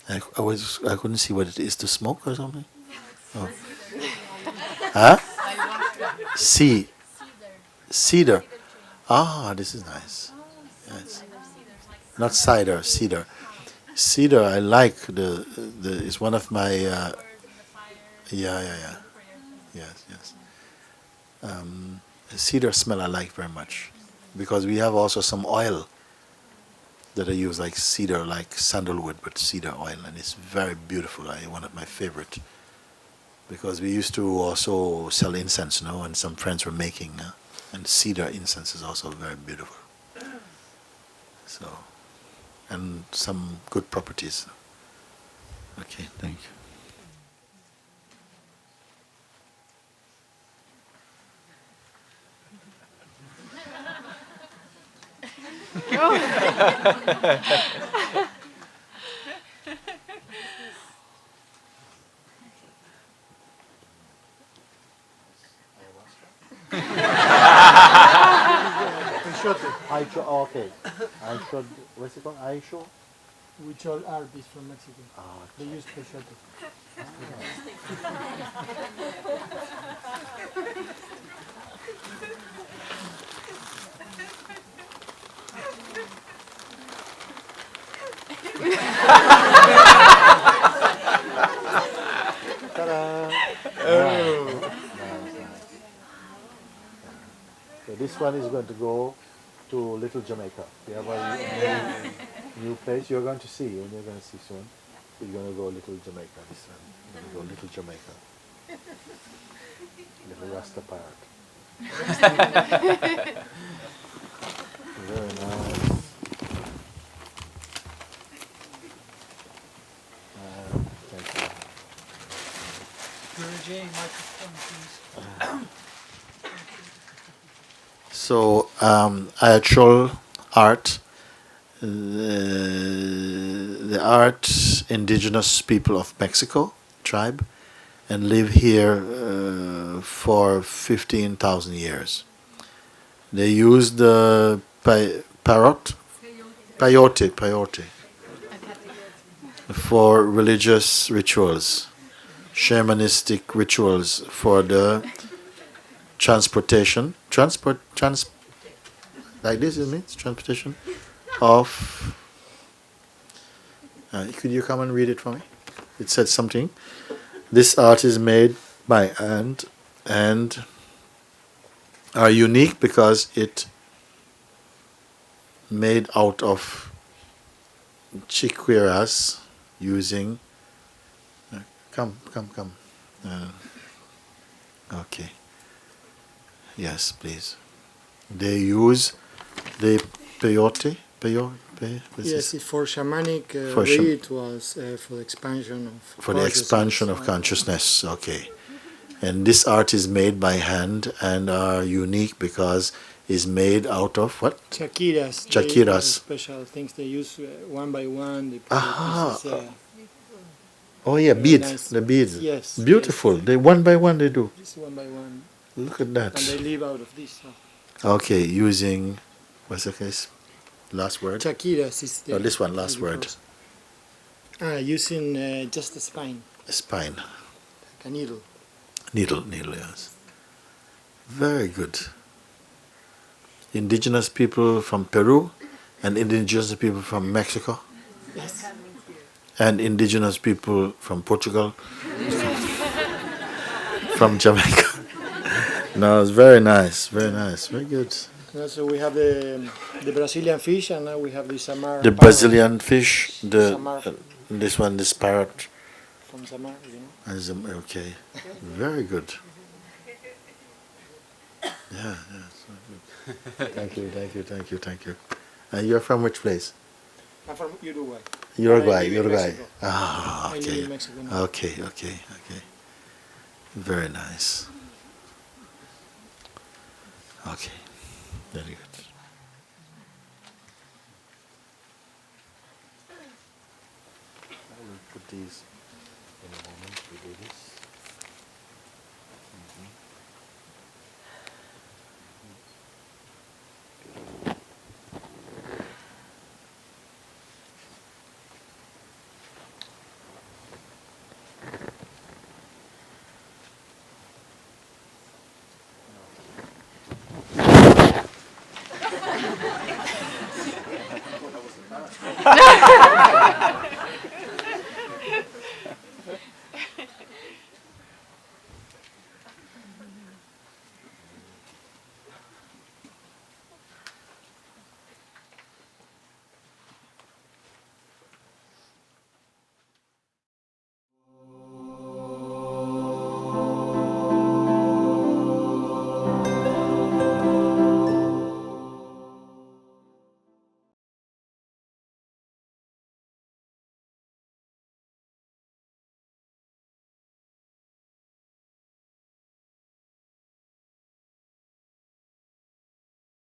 I couldn't see what it is, to smoke or something. Oh. Huh? Cedar. Ah, this is nice. Yes. Not cider, cedar. Cedar, I like it's one of my yeah. Yes. Cedar smell I like very much, because we have also some oil that I use, like cedar, like sandalwood, but cedar oil, and it's very beautiful. One of my favorite, because we used to also sell incense, and some friends were making, and cedar incense is also very beautiful. So, and some good properties. Okay, thank you. Okay. I should, what's it called? I should? Which all are bees from Mexico. They use peyote. Ta-da! Oh. Nice. So this one is going to go to Little Jamaica. We have a new place. You're going to see, and you're going to see soon. We're going to go Little Jamaica. This one. We're going to go Little Jamaica. Little Rasta parrot. Very nice. So, actual art, the art indigenous people of Mexico tribe, and live here for 15,000 years. They use the peyote for religious rituals, shamanistic rituals for the like this it means transportation of. Could you come and read it for me? It said something. This art is made by hand and are unique because it made out of chiquiras using. Come. Okay. Yes, please. They use the peyote. Yes, it's for shamanic For rituals, for the expansion of for the expansion of consciousness. Okay. And this art is made by hand and are unique because is made out of what? Chakiras. Chakiras. Special things they use one by one. They put Ah. the pieces, Oh yeah, very beads. nice. The beads. Yes. Beautiful. Yes. They one by one they do. Just one by one. Look at And they that. live out of this. Okay, using what's the case? Last word. Chakiras is the. Oh, this one, last word. Using just the spine, Spine. like a needle. Needle, yes. Very good. Indigenous people from Peru and indigenous people from Mexico Yes. and indigenous people from Portugal, from Jamaica. No, it's very nice, very good. And also we have the Brazilian fish, and now we have the Samar. The parrot Brazilian fish, Samar. This one, this parrot. From Samar, you know. Okay, very good. Yeah, so good. Thank you. And you're from which place? I'm from Uruguay. Uruguay. I live in Mexico. Ah, I live okay. in Mexico now. Okay. Very nice. Okay, very good. I will put these.